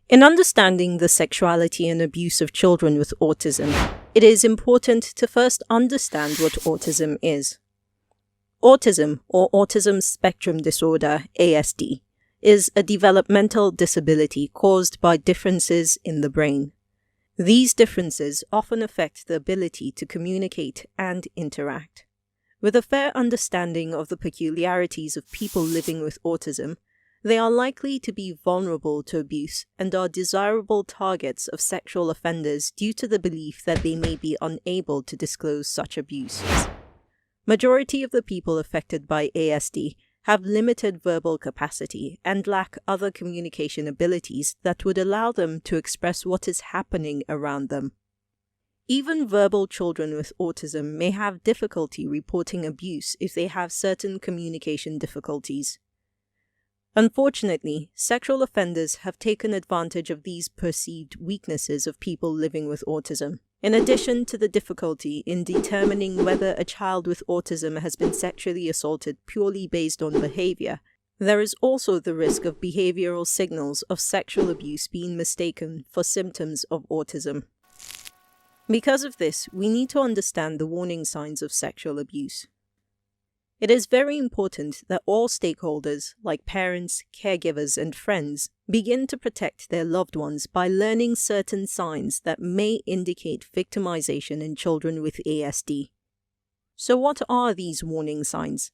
In understanding the sexuality and abuse of children with autism, it is important to first understand what autism is. Autism, or Autism Spectrum Disorder, ASD, is a developmental disability caused by differences in the brain. These differences often affect the ability to communicate and interact. With a fair understanding of the peculiarities of people living with autism, they are likely to be vulnerable to abuse and are desirable targets of sexual offenders due to the belief that they may be unable to disclose such abuse. Majority of the people affected by ASD have limited verbal capacity and lack other communication abilities that would allow them to express what is happening around them. Even verbal children with autism may have difficulty reporting abuse if they have certain communication difficulties. Unfortunately, sexual offenders have taken advantage of these perceived weaknesses of people living with autism. In addition to the difficulty in determining whether a child with autism has been sexually assaulted purely based on behavior, there is also the risk of behavioral signals of sexual abuse being mistaken for symptoms of autism. Because of this, we need to understand the warning signs of sexual abuse. It is very important that all stakeholders, like parents, caregivers, and friends, begin to protect their loved ones by learning certain signs that may indicate victimization in children with ASD. So what are these warning signs?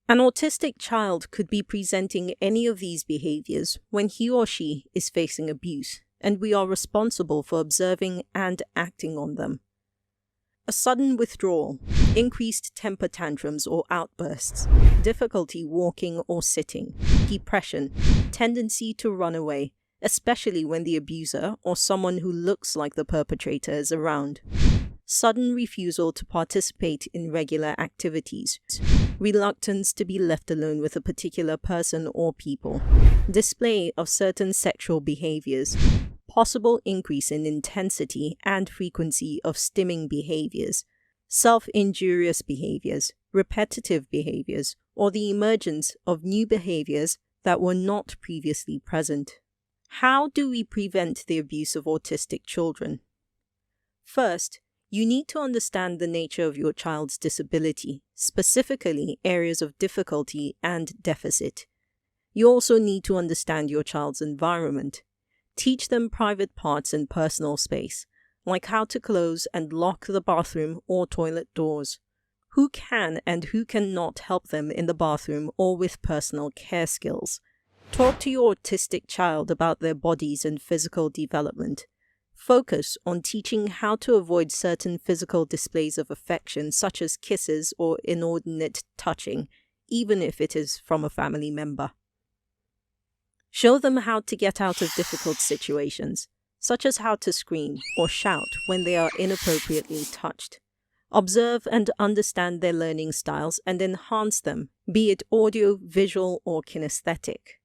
An autistic child could be presenting any of these behaviors when he or she is facing abuse, and we are responsible for observing and acting on them. A sudden withdrawal, increased temper tantrums or outbursts, difficulty walking or sitting, depression, tendency to run away, especially when the abuser or someone who looks like the perpetrator is around, sudden refusal to participate in regular activities, reluctance to be left alone with a particular person or people, display of certain sexual behaviors, possible increase in intensity and frequency of stimming behaviors, self-injurious behaviors, repetitive behaviors, or the emergence of new behaviors that were not previously present. How do we prevent the abuse of autistic children? First, you need to understand the nature of your child's disability, specifically areas of difficulty and deficit. You also need to understand your child's environment. Teach them private parts and personal space, like how to close and lock the bathroom or toilet doors. Who can and who cannot help them in the bathroom or with personal care skills. Talk to your autistic child about their bodies and physical development. Focus on teaching how to avoid certain physical displays of affection such as kisses or inordinate touching, even if it is from a family member. Show them how to get out of difficult situations, such as how to scream or shout when they are inappropriately touched. Observe and understand their learning styles and enhance them, be it audio, visual, or kinesthetic.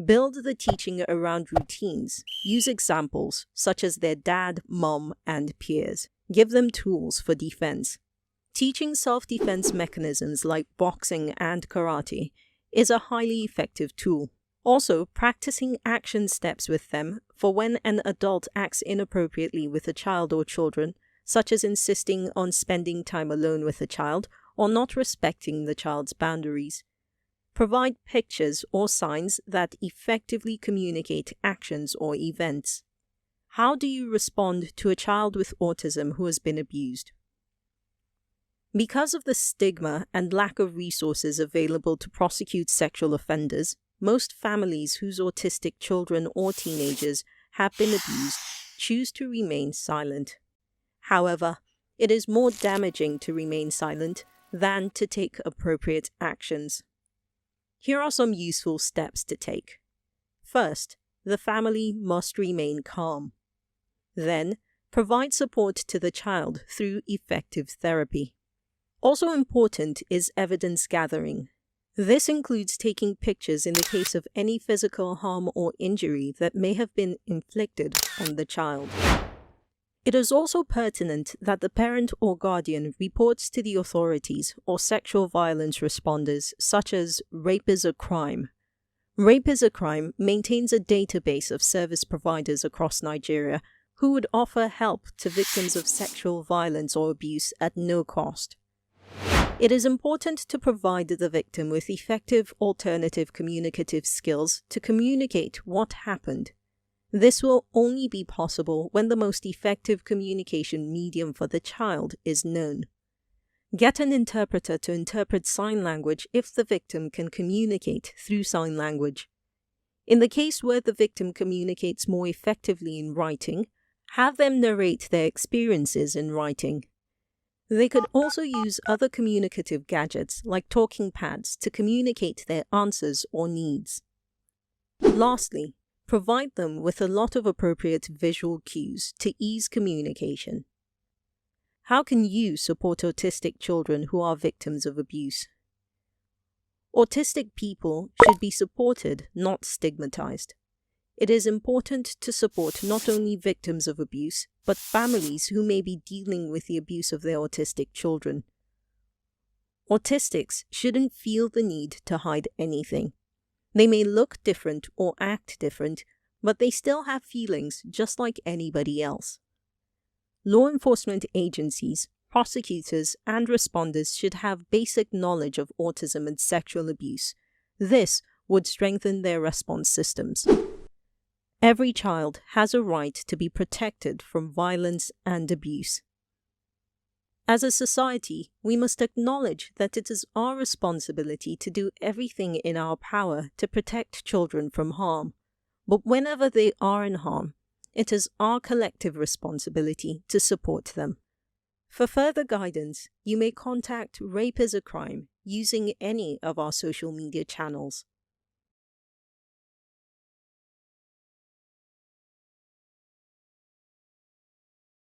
Build the teaching around routines. Use examples such as their dad, mom, and peers. Give them tools for defense. Teaching self-defense mechanisms like boxing and karate is a highly effective tool. Also, practicing action steps with them for when an adult acts inappropriately with a child or children, such as insisting on spending time alone with a child or not respecting the child's boundaries. Provide pictures or signs that effectively communicate actions or events. How do you respond to a child with autism who has been abused? Because of the stigma and lack of resources available to prosecute sexual offenders, most families whose autistic children or teenagers have been abused choose to remain silent. However, it is more damaging to remain silent than to take appropriate actions. Here are some useful steps to take. First, the family must remain calm. Then, provide support to the child through effective therapy. Also important is evidence gathering. This includes taking pictures in the case of any physical harm or injury that may have been inflicted on the child. It is also pertinent that the parent or guardian reports to the authorities or sexual violence responders, such as rape is a crime, Rape is a Crime maintains a database of service providers across Nigeria who would offer help to victims of sexual violence or abuse at no cost. It is important to provide the victim with effective alternative communicative skills to communicate what happened. This will only be possible when the most effective communication medium for the child is known. Get an interpreter to interpret sign language if the victim can communicate through sign language. In the case where the victim communicates more effectively in writing, have them narrate their experiences in writing. They could also use other communicative gadgets like talking pads to communicate their answers or needs. Lastly, provide them with a lot of appropriate visual cues to ease communication. How can you support autistic children who are victims of abuse? Autistic people should be supported, not stigmatized. It is important to support not only victims of abuse, but families who may be dealing with the abuse of their autistic children. Autistics shouldn't feel the need to hide anything. They may look different or act different, but they still have feelings just like anybody else. Law enforcement agencies, prosecutors, and responders should have basic knowledge of autism and sexual abuse. This would strengthen their response systems. Every child has a right to be protected from violence and abuse. As a society, we must acknowledge that it is our responsibility to do everything in our power to protect children from harm. But whenever they are in harm, it is our collective responsibility to support them. For further guidance, you may contact Rape is a Crime using any of our social media channels.